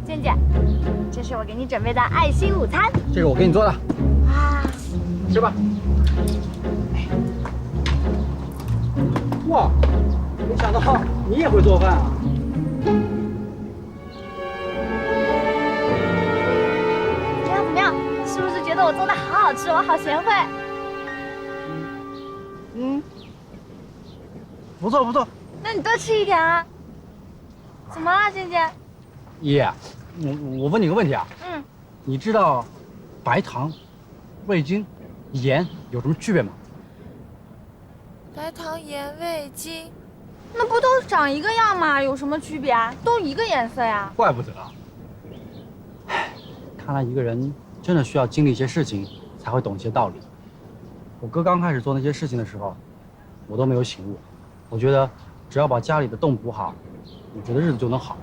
健健，这是我给你准备的爱心午餐。这是我给你做的，哇，吃吧。哇，没想到你也会做饭啊！怎么样？是不是觉得我做的好好吃，我好贤惠？不错不错。那你多吃一点啊。怎么了，健健？爷，我问你个问题啊。你知道白糖、味精、盐有什么区别吗？白糖、盐、味精，那不都长一个样吗？有什么区别啊？都一个颜色呀。怪不得。唉，看来一个人真的需要经历一些事情，才会懂一些道理。我哥刚开始做那些事情的时候，我都没有醒悟。我觉得只要把家里的洞补好，我觉得日子就能好。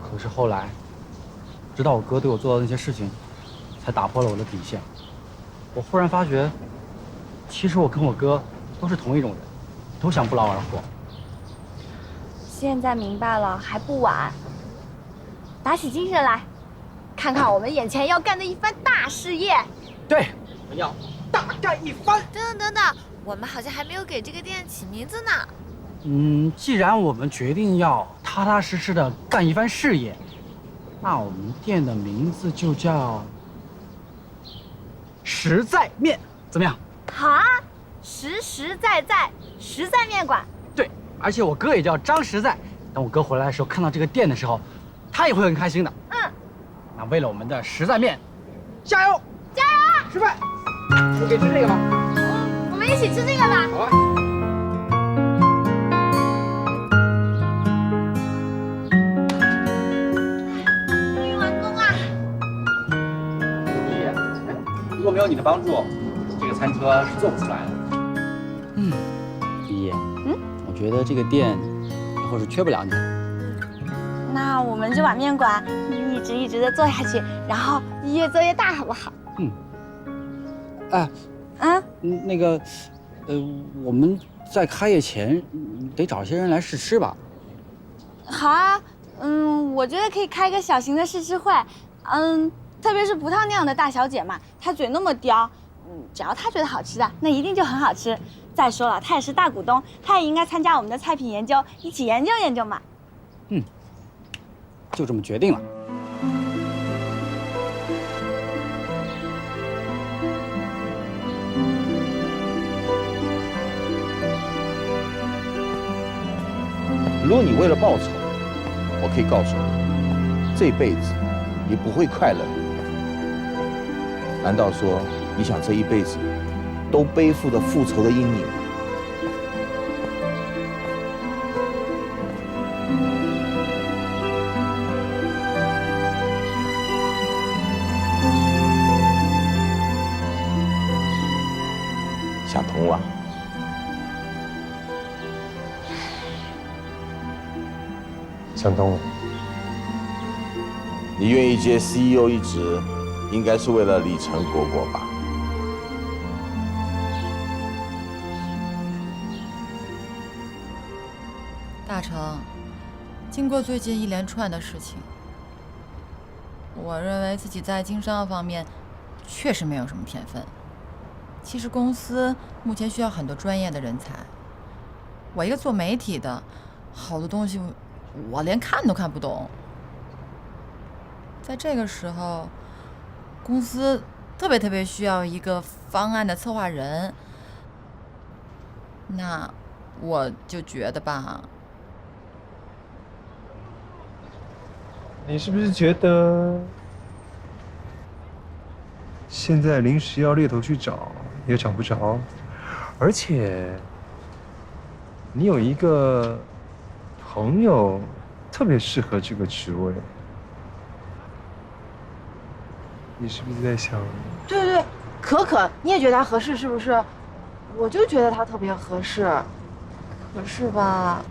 可是后来，直到我哥对我做的那些事情，才打破了我的底线。我忽然发觉，其实我跟我哥都是同一种人，都想不劳而获。现在明白了，还不晚。打起精神来，看看我们眼前要干的一番大事业。对，我们要大干一番。等等等等，我们好像还没有给这个店起名字呢。既然我们决定要踏踏实实的干一番事业，那我们店的名字就叫实在面，怎么样？好啊，实实在在实在面馆。对，而且我哥也叫张实在。等我哥回来的时候，看到这个店的时候，他也会很开心的。那为了我们的实在面，加油！加油！吃饭。我可以吃这个吗？我们一起吃这个吧。好啊。终于完工啦！爷，如果没有你的帮助，这个餐车是做不出来的。爷，我觉得这个店以后是缺不了你的。那我们就把面馆一直的做下去，然后越做越大，好不好？那个，我们在开业前得找些人来试吃吧。好啊，我觉得可以开一个小型的试吃会，特别是葡萄酿的大小姐嘛，她嘴那么刁，只要她觉得好吃的，那一定就很好吃。再说了，她也是大股东，她也应该参加我们的菜品研究，一起研究研究嘛。就这么决定了。如果你为了报仇，我可以告诉你，这辈子你不会快乐。难道说你想这一辈子都背负着复仇的阴影吗？想通了。想通了。你愿意接 CEO 一职，应该是为了李成果果吧？大成，经过最近一连串的事情，我认为自己在经商方面确实没有什么天分。其实公司目前需要很多专业的人才，我一个做媒体的，好多东西我连看都看不懂。在这个时候，公司特别需要一个方案的策划人，那我就觉得吧，你是不是觉得现在临时要猎头去找也找不着，而且你有一个朋友特别适合这个职位，你是不是在想？对对对，可，你也觉得他合适是不是？我就觉得他特别合适，可是吧，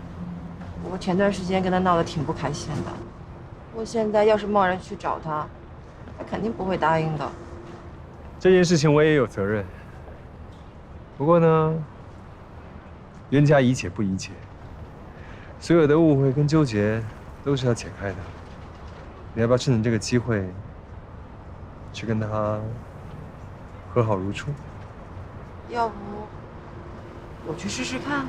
我前段时间跟他闹得挺不开心的。我现在要是贸然去找他，他肯定不会答应的。这件事情我也有责任，不过呢，冤家宜解不宜结，所有的误会跟纠结都是要解开的。你要不要趁着这个机会，去跟他和好如初？要不我去试试看？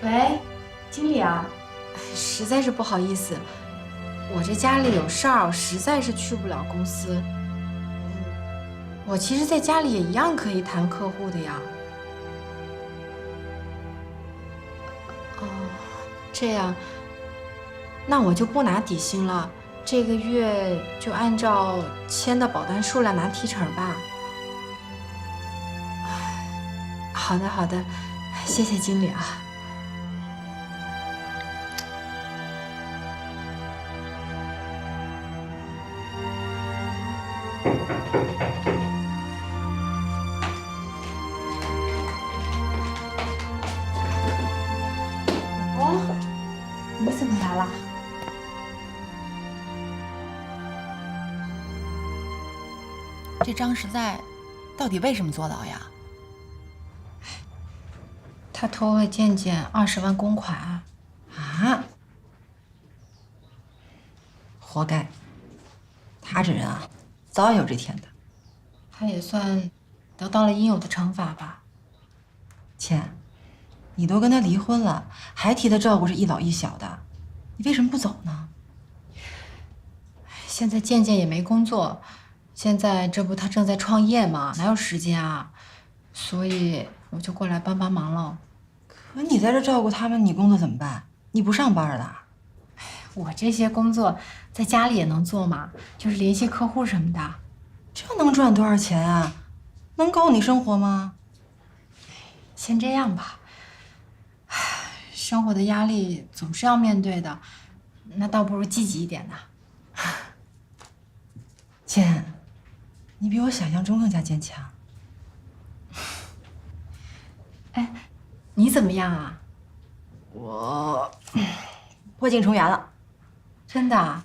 喂，经理啊，实在是不好意思，我这家里有事儿，实在是去不了公司。我其实在家里也一样可以谈客户的呀。哦，这样，那我就不拿底薪了，这个月就按照签的保单数量拿提成吧。好的，好的，谢谢经理啊。你怎么来了？这张实在到底为什么坐牢呀？他偷了健健20万公款啊！活该，他这人啊，早有这天的。他也算得到了应有的惩罚吧。倩，你都跟他离婚了，还替他照顾这一老一小的，你为什么不走呢？现在健健也没工作，现在这不他正在创业嘛，哪有时间啊？所以我就过来帮帮忙了。可你在这照顾他们，你工作怎么办？你不上班的？我这些工作在家里也能做嘛，就是联系客户什么的。这能赚多少钱啊？能够你生活吗？先这样吧。唉，生活的压力总是要面对的，那倒不如积极一点呢。倩，你比我想象中更加坚强。哎，你怎么样啊？我破镜重圆了。真的啊？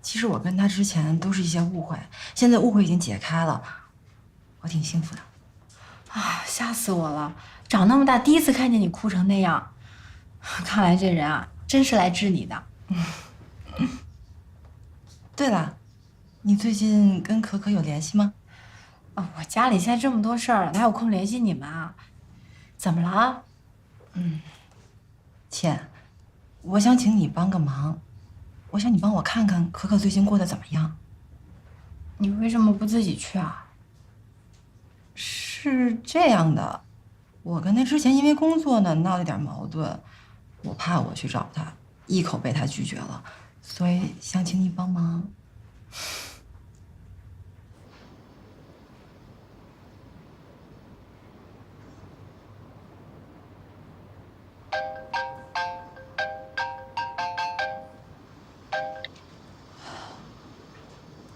其实我跟他之前都是一些误会，现在误会已经解开了，我挺幸福的。啊，吓死我了！长那么大第一次看见你哭成那样，看来这人啊，真是来治你的。对了，你最近跟可可有联系吗？啊，我家里现在这么多事儿，哪有空联系你们啊？怎么了？倩，我想请你帮个忙，我想你帮我看看可可最近过得怎么样。你为什么不自己去啊？是这样的，我跟他之前因为工作呢闹了点矛盾，我怕我去找他，一口被他拒绝了，所以想请你帮忙。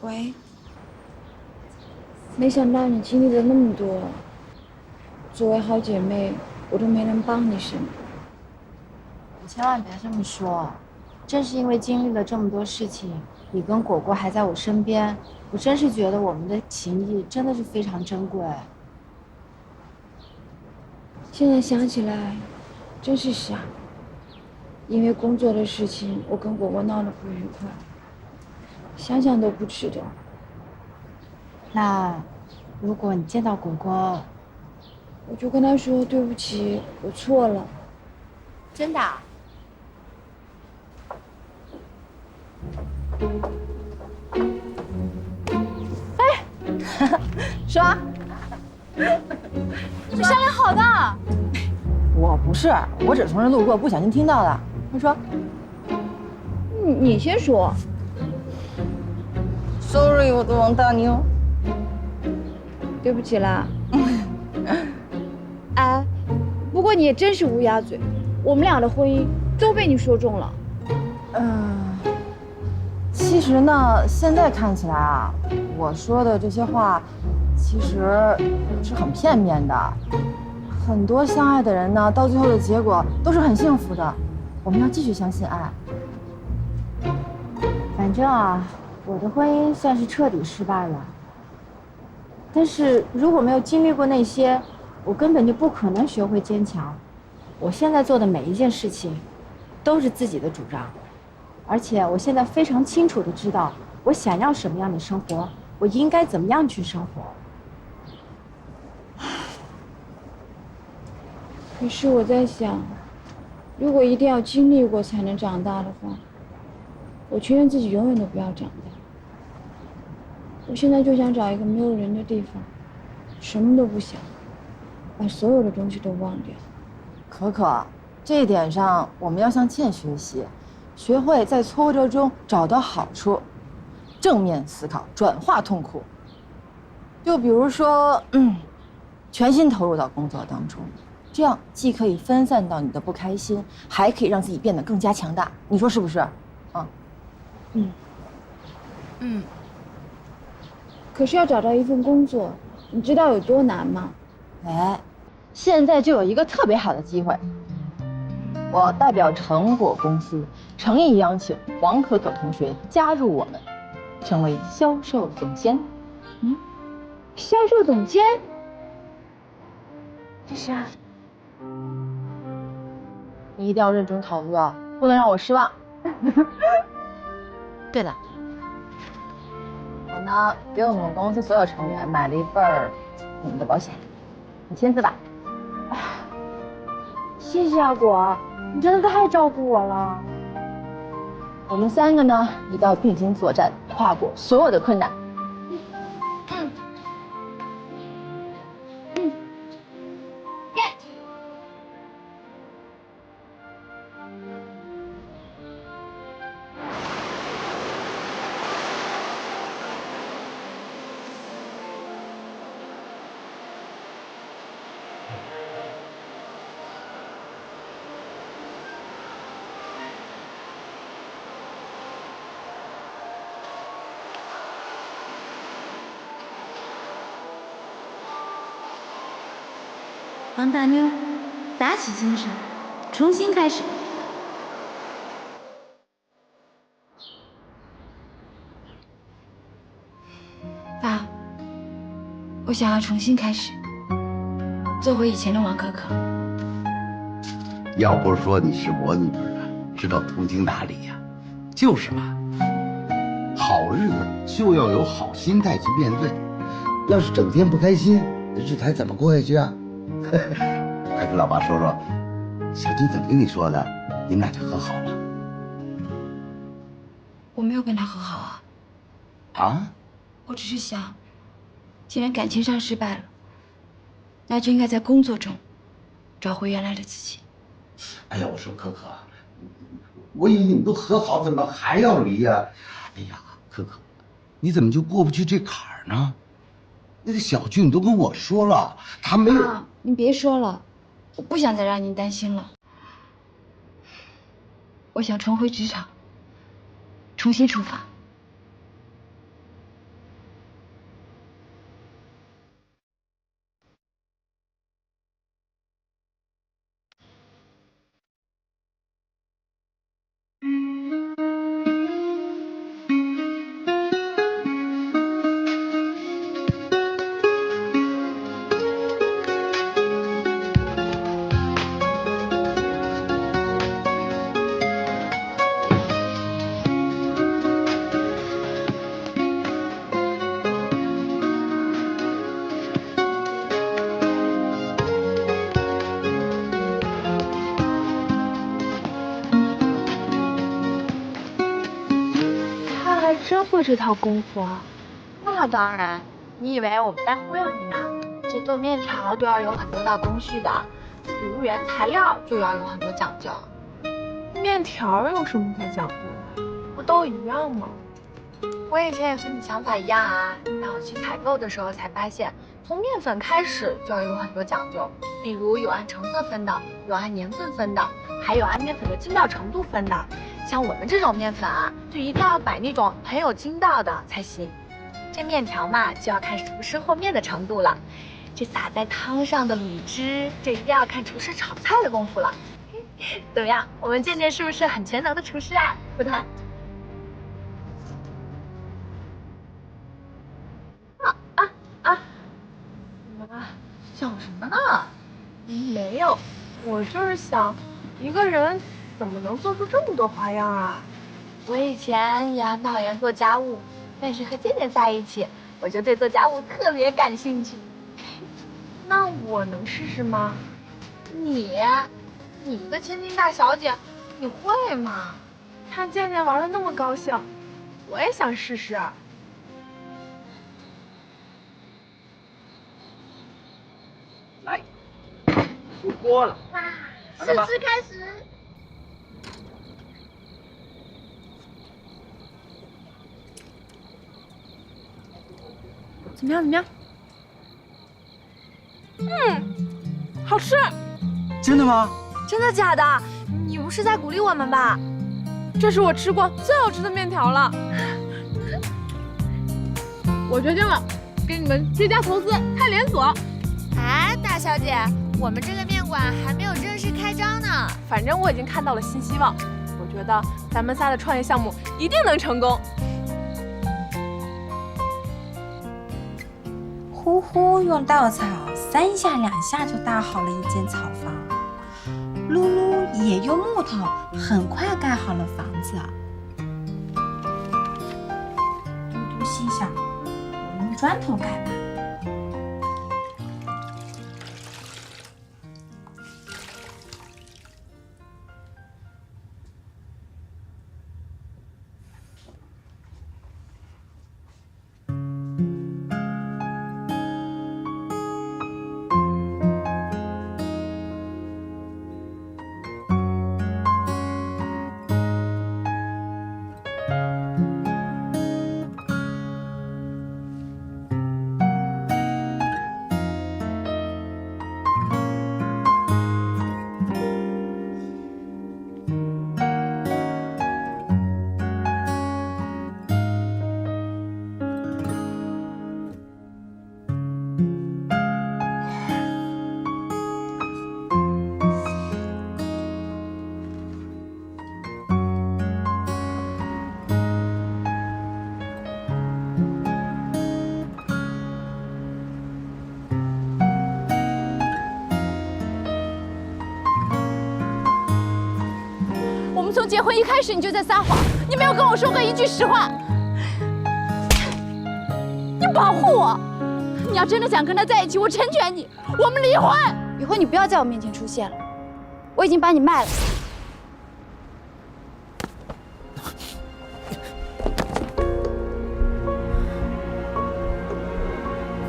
喂，没想到你经历了那么多，作为好姐妹，我都没能帮你什么。你千万别这么说，正是因为经历了这么多事情，你跟果果还在我身边，我真是觉得我们的情谊真的是非常珍贵。现在想起来，真是傻。因为工作的事情，我跟果果闹得不愉快，想想都不值得。那如果你见到果果，我就跟他说对不起，我错了。真的啊？说，你们商量好的。我不是，我只是从这路过，不小心听到的。他说你先说。，Sorry， 我的王大妞。对不起啦。哎，不过你也真是乌鸦嘴，我们俩的婚姻都被你说中了。其实呢，现在看起来啊，我说的这些话，其实是很片面的。很多相爱的人呢，到最后的结果都是很幸福的。我们要继续相信爱。反正啊，我的婚姻算是彻底失败了。但是如果没有经历过那些，我根本就不可能学会坚强。我现在做的每一件事情，都是自己的主张，而且我现在非常清楚的知道我想要什么样的生活，我应该怎么样去生活。可是我在想，如果一定要经历过才能长大的话，我情愿自己永远都不要长大。我现在就想找一个没有人的地方，什么都不想，把所有的东西都忘掉。可可，这一点上我们要向倩学习，学会在挫折中找到好处，正面思考，转化痛苦。就比如说，全心投入到工作当中，这样既可以分散到你的不开心，还可以让自己变得更加强大。你说是不是？啊，可是要找到一份工作，你知道有多难吗？哎，现在就有一个特别好的机会，我代表成果公司诚意邀请王可可同学加入我们，成为销售总监。销售总监？这是啊，你一定要认真投入啊，不能让我失望。对了，我呢给我们公司所有成员买了一份你们的保险，你签字吧。谢谢阿果，你真的太照顾我了。我们3个呢一定要并肩作战，跨过所有的困难。王大妞，打起精神，重新开始。爸，我想要重新开始，做回以前的王可可。要不是说你是我女儿，知道途经哪里呀？就是嘛，好日子就要有好心态去面对，要是整天不开心，日子还怎么过下去啊？快跟老爸说说，小金怎么跟你说的？你们俩就和好了？我没有跟他和好啊，啊？我只是想，既然感情上失败了，那就应该在工作中找回原来的自己。哎呀，我说可可，我以为你们都和好，怎么还要离呀？哎呀，可可，你怎么就过不去这坎儿呢？那个小俊都跟我说了，他没有。爸，您别说了，我不想再让您担心了。我想重回职场，重新出发。真会这套功夫啊！那当然，你以为我们在忽悠你呢？这做面条都要有很多道工序的，比如原材料就要有很多讲究。面条有什么可讲究的？不都一样吗？我以前也和你想法一样啊，但我去采购的时候才发现，从面粉开始就要有很多讲究，比如有按成色分的，有按年份分的，还有按面粉的筋道程度分的。像我们这种面粉啊，就一定要买那种很有筋道的才行。这面条嘛，就要看厨师和面的程度了。这撒在汤上的卤汁，这一定要看厨师炒菜的功夫了。怎么样，我们渐渐是不是很全能的厨师啊？不谈。想什么呢？没有，我就是想，一个人怎么能做出这么多花样啊？我以前也很讨厌做家务，但是和姐姐在一起，我就对做家务特别感兴趣。那我能试试吗？你一个千金大小姐，你会吗？看健健玩的那么高兴，我也想试试。来，出锅了。哇，试试开始。怎么样？怎么样？好吃。真的吗？真的假的？你不是在鼓励我们吧？这是我吃过最好吃的面条了。我决定了，给你们追加投资，开连锁。哎，大小姐，我们这个面馆还没有正式开张呢。反正我已经看到了新希望，我觉得咱们仨的创业项目一定能成功。呼呼用稻草3下2下就搭好了一间草房，噜噜也用木头很快盖好了房子。嘟嘟心想，我用砖头盖吧。从结婚一开始你就在撒谎，你没有跟我说过一句实话。你保护我，你要真的想跟他在一起，我成全你，我们离婚。以后你不要在我面前出现了，我已经把你卖了。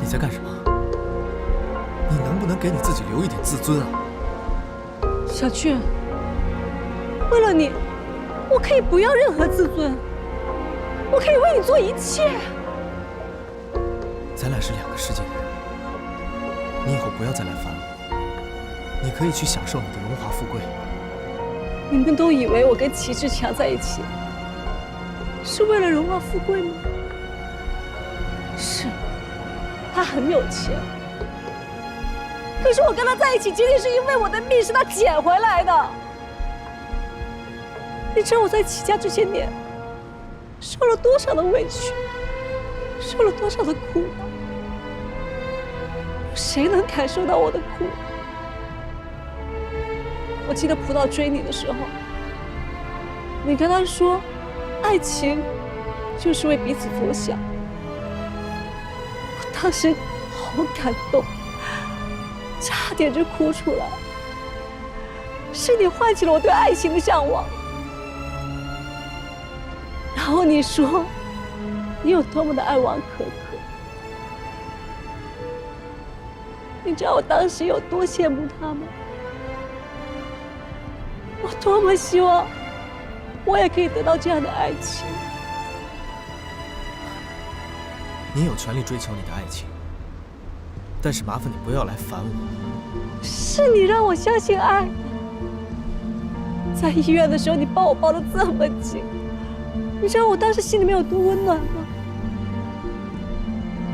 你在干什么？你能不能给你自己留一点自尊啊？小俊。为了你，我可以不要任何自尊，我可以为你做一切。咱俩是2个世界的人，你以后不要再来烦我，你可以去享受你的荣华富贵。你们都以为我跟齐志强在一起是为了荣华富贵吗？是，他很有钱，可是我跟他在一起仅仅是因为我的命是他捡回来的。你知道我在齐家这些年受了多少的委屈，受了多少的苦吗？谁能感受到我的苦？我记得葡萄追你的时候，你跟他说，爱情就是为彼此着想。我当时好感动，差点就哭出来。是你唤起了我对爱情的向往。然后你说，你有多么的爱王可可，你知道我当时有多羡慕他吗？我多么希望我也可以得到这样的爱情。你有权利追求你的爱情，但是麻烦你不要来烦我。是你让我相信爱，在医院的时候你抱我抱得这么紧。你知道我当时心里面有多温暖吗？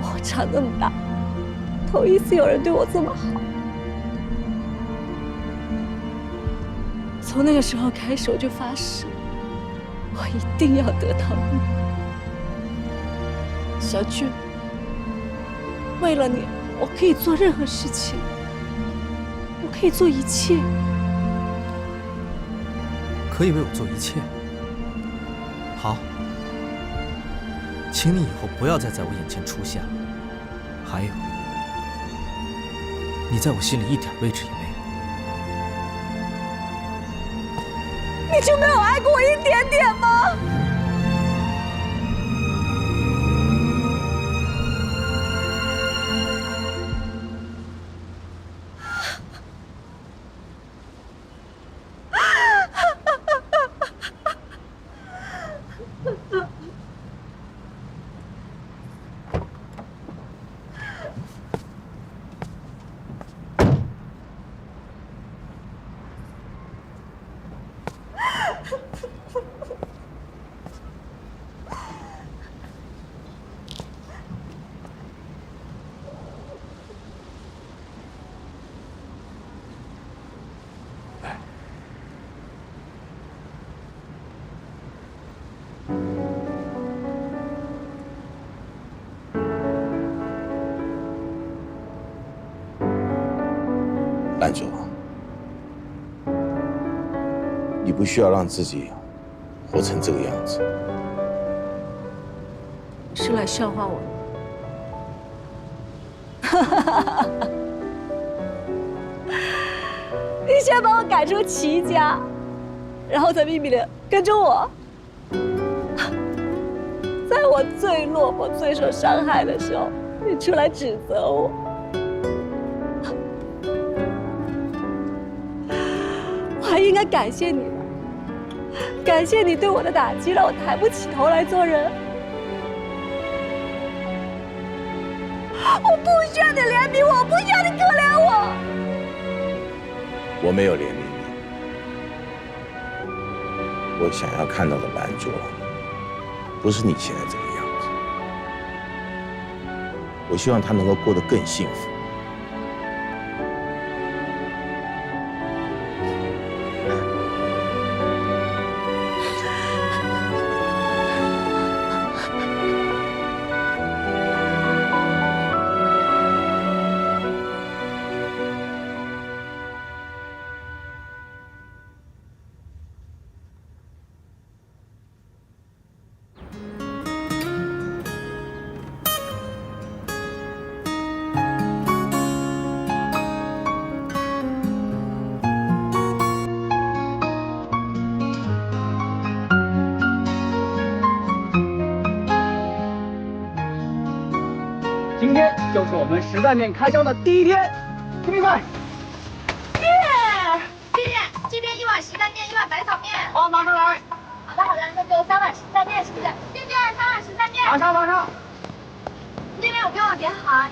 我长那么大，头一次有人对我这么好。从那个时候开始，我就发誓，我一定要得到你，小俊。为了你，我可以做任何事情，我可以做一切。可以为我做一切。好，请你以后不要再在我眼前出现了。还有，你在我心里一点位置也没有。你就没有爱过我一点点吗？兰卓，你不需要让自己活成这个样子。是来笑话我的。你先把我赶出齐家，然后再秘密的跟着我，在我最落魄、最受伤害的时候，你出来指责我。我还应该感谢你吧，感谢你对我的打击，让我抬不起头来做人。我不需要你怜悯我，我不需要你可怜我。我没有怜悯你，我想要看到的兰卓，不是你现在这个样子。我希望他能够过得更幸福。今天就是我们实在面开张的第一天，请明白。耶！这边1碗实在面，1碗百草面。好，马上来。好的，那就3碗实在面，是不是？这边3碗实在面。马上。这边我给我点好。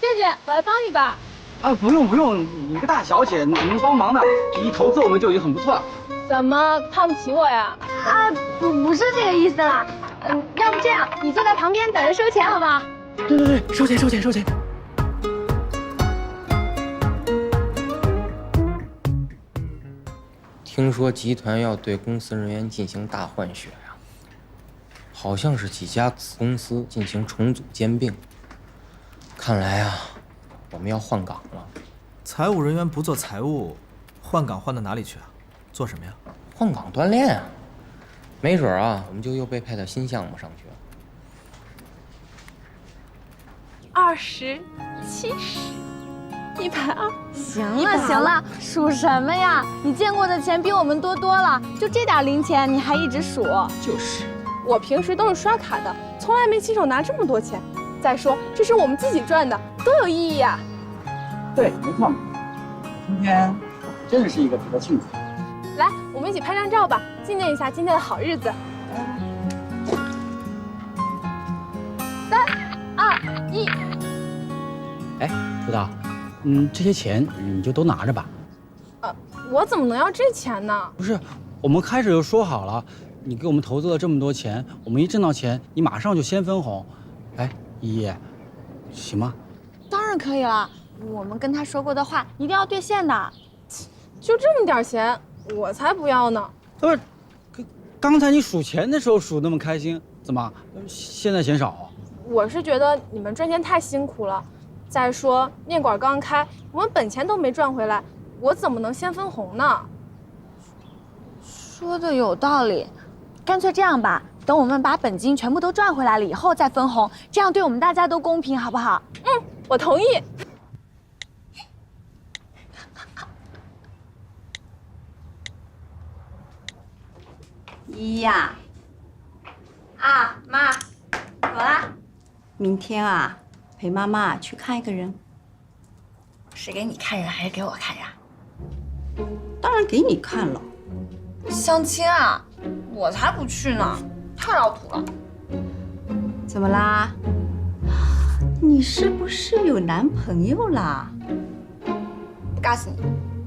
姐姐，我来帮你吧。啊，不用，你个大小姐能帮忙的，一投资我们就已经很不错了。怎么看不起我呀？啊，不是这个意思啦。要不这样，你坐在旁边等着收钱好吗？对，收钱。听说集团要对公司人员进行大换血呀，好像是几家子公司进行重组兼并。看来啊，我们要换岗了。财务人员不做财务，换岗换到哪里去啊？做什么呀？换岗锻炼啊，没准啊，我们就又被派到新项目上去了。 20、70、120。行了，数什么呀？你见过的钱比我们多多了，就这点零钱你还一直数？就是，我平时都是刷卡的，从来没亲手拿这么多钱。再说，这是我们自己赚的，多有意义呀！对，没错。今天真的是一个值得庆祝。来，我们一起拍张照吧，纪念一下今天的好日子。3、2、1。哎，督导，这些钱你就都拿着吧。我怎么能要这钱呢？不是，我们开始就说好了，你给我们投资了这么多钱，我们一挣到钱，你马上就先分红。哎，依依，行吗？当然可以了，我们跟他说过的话一定要兑现的。就这么点钱，我才不要呢。不是，刚才你数钱的时候数那么开心，怎么现在嫌少？我是觉得你们赚钱太辛苦了。再说面馆刚开，我们本钱都没赚回来，我怎么能先分红呢？说的有道理，干脆这样吧，等我们把本金全部都赚回来了以后再分红，这样对我们大家都公平，好不好？我同意。依依呀，啊，妈，怎么啦？明天啊，陪妈妈去看一个人。是给你看人还是给我看呀？当然给你看了。相亲啊？我才不去呢，太老土了。怎么啦？你是不是有男朋友啦？不告诉你，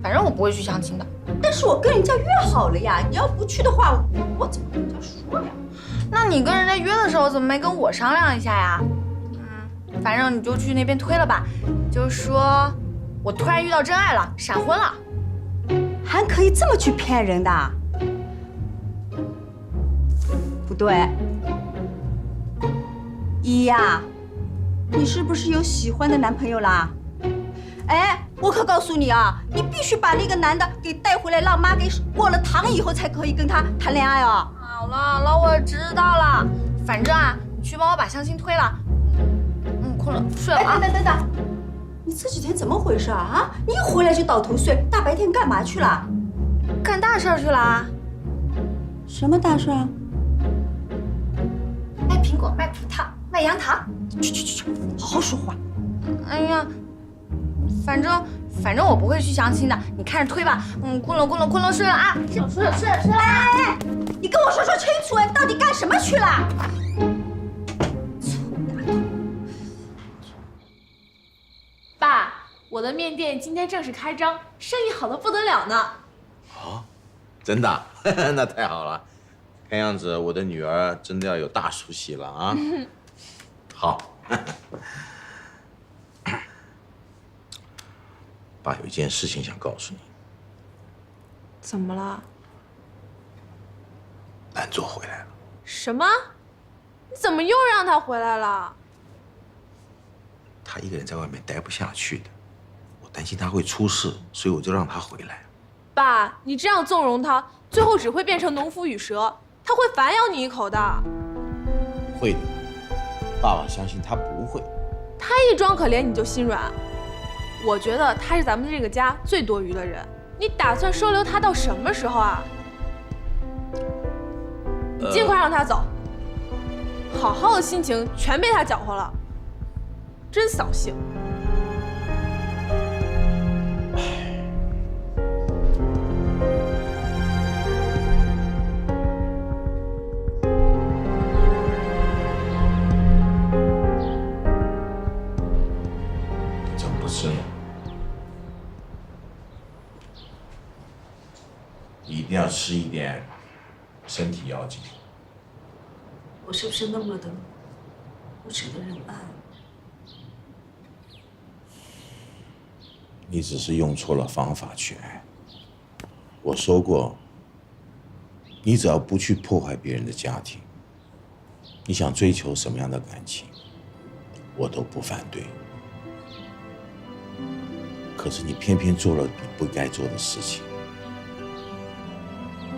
反正我不会去相亲的。但是我跟人家约好了呀，你要不去的话，我怎么跟人家说呀？那你跟人家约的时候怎么没跟我商量一下呀？反正你就去那边推了吧，就说我突然遇到真爱了，闪婚了。还可以这么去骗人的？不对，依依呀，你是不是有喜欢的男朋友啦？哎，我可告诉你啊，你必须把那个男的给带回来，让妈给过了堂以后才可以跟他谈恋爱哦。好了，我知道了。反正啊，你去帮我把相亲推了。困了，睡了啊。等，你这几天怎么回事啊？你一回来就倒头睡，大白天干嘛去了？干大事去了啊。什么大事啊？卖苹果，卖葡萄，卖杨桃。去，好好说话。哎呀，反正我不会去相亲的，你看着推吧。困了，睡了啊。睡了。哎，你跟我说清楚，到底干什么去了？爸，我的面店今天正式开张，生意好得不得了呢。哦，真的？那太好了，看样子我的女儿真的要有大出息了啊！好，爸有一件事情想告诉你。怎么了？兰座回来了。什么？你怎么又让他回来了？他一个人在外面待不下去的，我担心他会出事，所以我就让他回来。爸，你这样纵容他，最后只会变成农夫与蛇，他会反咬你一口的。会的，爸爸相信他不会。他一装可怜你就心软，我觉得他是咱们这个家最多余的人。你打算收留他到什么时候啊？你尽快让他走，好好的心情全被他搅和了，真扫兴。怎么不吃呢？一定要吃一点，身体要紧。我是不是那么的不值得人爱？你只是用错了方法去爱。我说过，你只要不去破坏别人的家庭，你想追求什么样的感情，我都不反对。可是你偏偏做了你不该做的事情，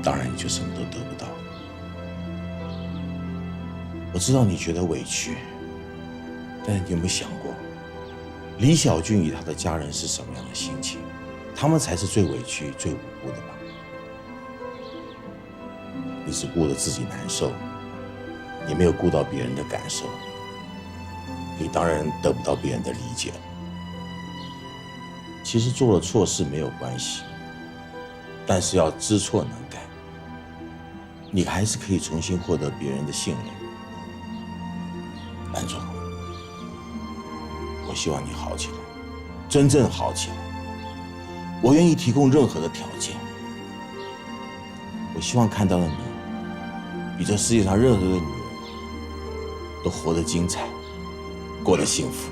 当然你就什么都得不到。我知道你觉得委屈，但是你有没有想过，李小俊与他的家人是什么样的心情？他们才是最委屈、最无辜的吧？你只顾着自己难受，你没有顾到别人的感受，你当然得不到别人的理解了。其实做了错事没有关系，但是要知错能改，你还是可以重新获得别人的信任。兰总，我希望你好起来，真正好起来。我愿意提供任何的条件。我希望看到的你，比这世界上任何一个女人都活得精彩，过得幸福。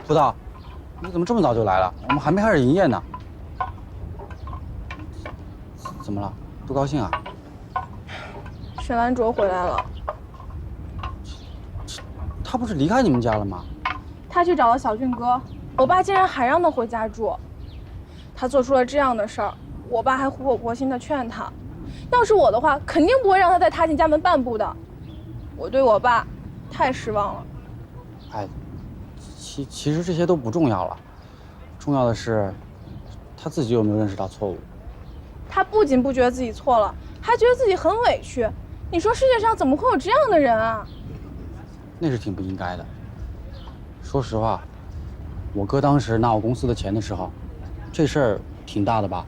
葡萄，你怎么这么早就来了？我们还没开始营业呢。怎么了？不高兴啊？沈兰卓回来了，他不是离开你们家了吗？他去找了小俊哥，我爸竟然还让他回家住。他做出了这样的事儿，我爸还苦口婆心的劝他，要是我的话，肯定不会让他再踏进家门半步的。我对我爸太失望了。哎，其实这些都不重要了，重要的是他自己有没有认识到错误。他不仅不觉得自己错了，还觉得自己很委屈。你说世界上怎么会有这样的人啊？那是挺不应该的。说实话，我哥当时拿我公司的钱的时候，这事儿挺大的吧？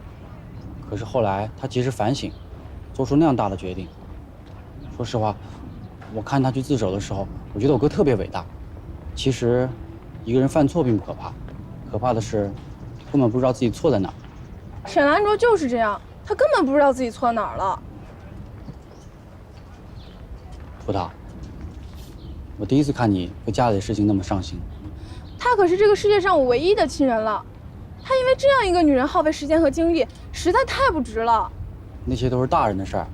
可是后来他及时反省，做出那样大的决定。说实话，我看他去自首的时候，我觉得我哥特别伟大。其实，一个人犯错并不可怕，可怕的是根本不知道自己错在哪儿。沈兰卓就是这样，他根本不知道自己错哪儿了。葡萄，我第一次看你为家里的事情那么上心。他可是这个世界上我唯一的亲人了，他因为这样一个女人耗费时间和精力，实在太不值了。那些都是大人的事儿，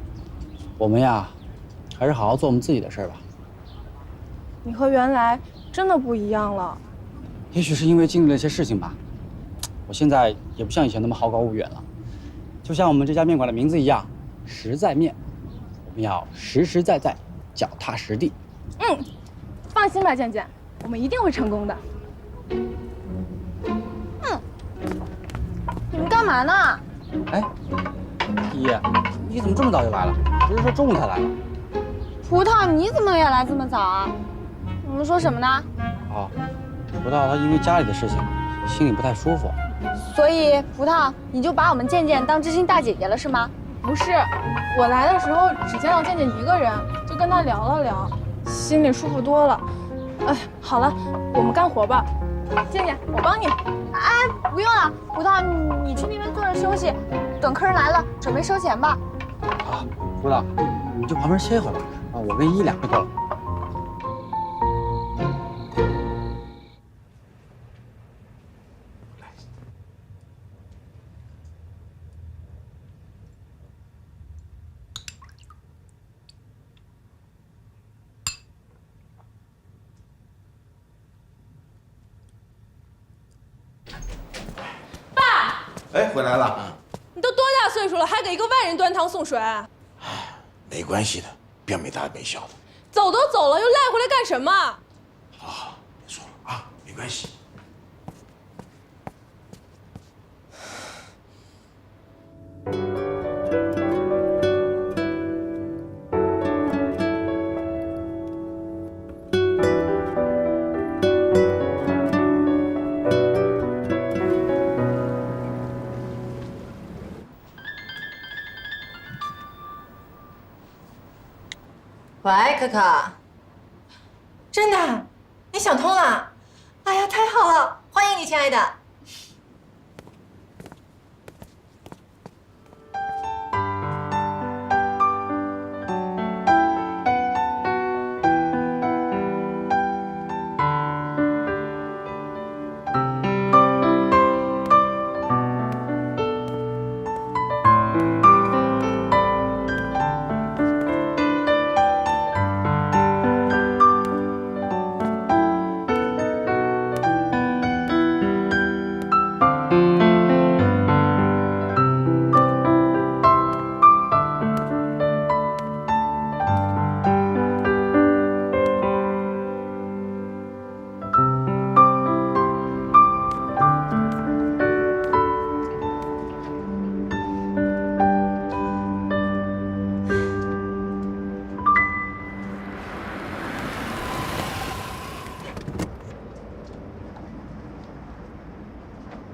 我们呀，还是好好做我们自己的事儿吧。你和原来真的不一样了。也许是因为经历了一些事情吧，我现在也不像以前那么好高骛远了。就像我们这家面馆的名字一样，实在面，我们要实实在在，脚踏实地。放心吧，健健，我们一定会成功的。你们干嘛呢？哎，依，你怎么这么早就来了？不是说中午才来吗？葡萄，你怎么也来这么早啊？你们说什么呢？哦，葡萄他因为家里的事情，心里不太舒服。所以葡萄，你就把我们健健当知心大姐姐了是吗？不是，我来的时候只见到健健一个人，就跟他聊了聊，心里舒服多了。哎，好了，我们干活吧。健健，我帮你。哎，不用了，葡萄，你去那边坐着休息，等客人来了准备收钱吧。好，葡萄，你就旁边歇一会儿吧。啊，我跟依俩就够了。哎，回来了。你都多大岁数了，还给一个外人端汤送水？没关系的，不要没大没小的。走都走了，又赖回来干什么？好，别说了啊，没关系。喂，可可，真的，你想通了？哎呀，太好了，欢迎你，亲爱的。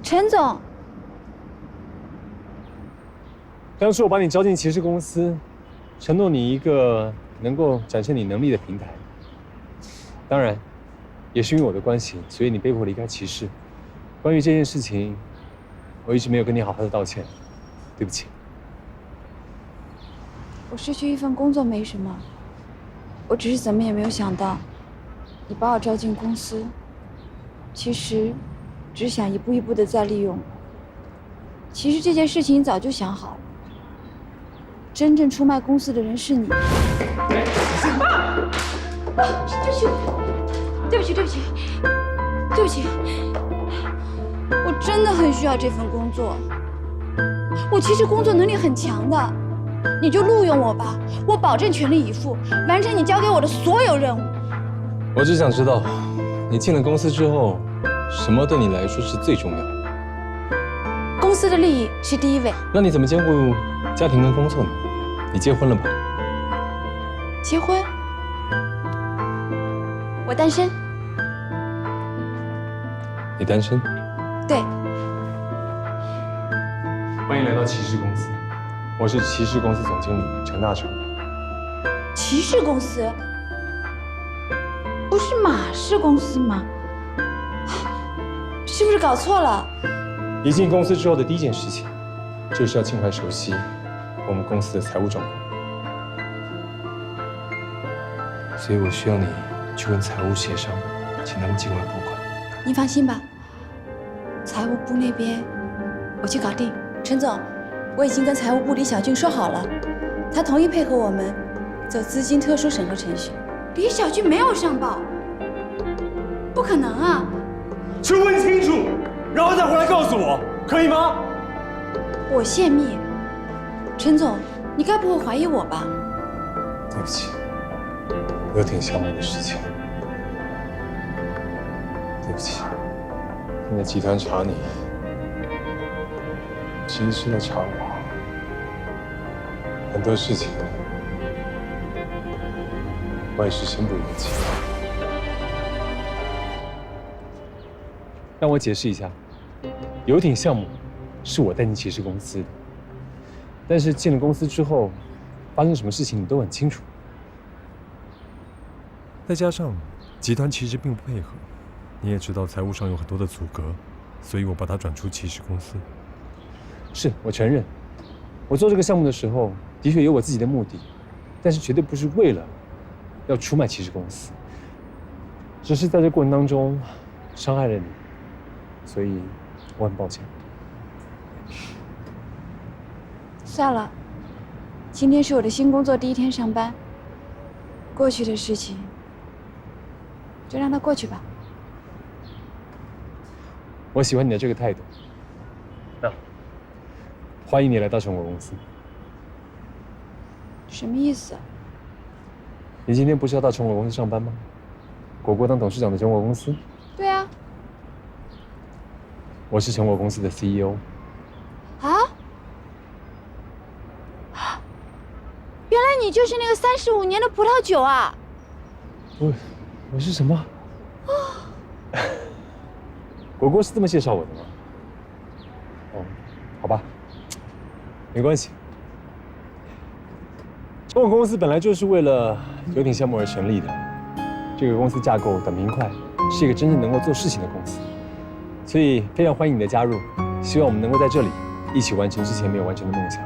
陈总，当初我把你招进骑士公司，承诺你一个能够展现你能力的平台。当然，也是因为我的关系，所以你被迫离开骑士。关于这件事情，我一直没有跟你好好的道歉，对不起。我失去一份工作没什么，我只是怎么也没有想到，你把我招进公司，其实只想一步一步的再利用我。其实这件事情早就想好了，真正出卖公司的人是你。对不起，对不起，对不起，我真的很需要这份工作。我其实工作能力很强的，你就录用我吧，我保证全力以赴，完成你交给我的所有任务。我只想知道，你进了公司之后，什么对你来说是最重要的？公司的利益是第一位。那你怎么兼顾家庭跟工作呢？你结婚了吗？结婚？我单身。你单身？对。欢迎来到骑士公司，我是骑士公司总经理陈大成。骑士公司？不是马氏公司吗？是不是搞错了？一进公司之后的第一件事情，就是要尽快熟悉我们公司的财务状况，所以我需要你去跟财务协商，请他们尽快拨款。您放心吧，财务部那边我去搞定。陈总，我已经跟财务部李小俊说好了，他同意配合我们走资金特殊审核程序。李小俊没有上报，不可能啊！去问清楚，然后再回来告诉我，可以吗？我泄密，陈总，你该不会怀疑我吧？对不起，有挺项目的事情。对不起，现在集团查你，其实是在查我。很多事情，我也是身不由己。让我解释一下，游艇项目是我带进骑士公司的，但是进了公司之后，发生什么事情你都很清楚。再加上集团其实并不配合，你也知道财务上有很多的阻隔，所以我把它转出骑士公司。是我承认，我做这个项目的时候，的确有我自己的目的，但是绝对不是为了要出卖骑士公司，只是在这过程当中伤害了你，所以我很抱歉。算了，今天是我的新工作第一天上班，过去的事情就让它过去吧。我喜欢你的这个态度。那欢迎你来到成果公司。什么意思？你今天不是要到成果公司上班吗？果果当董事长的成果公司。对啊。我是成果公司的 CEO。啊？原来你就是那个35年的葡萄酒啊！我是什么？果果是这么介绍我的吗？哦，好吧，没关系。成果公司本来就是为了游艇项目而成立的，这个公司架构短平快，是一个真正能够做事情的公司，所以非常欢迎你的加入。希望我们能够在这里一起完成之前没有完成的梦想。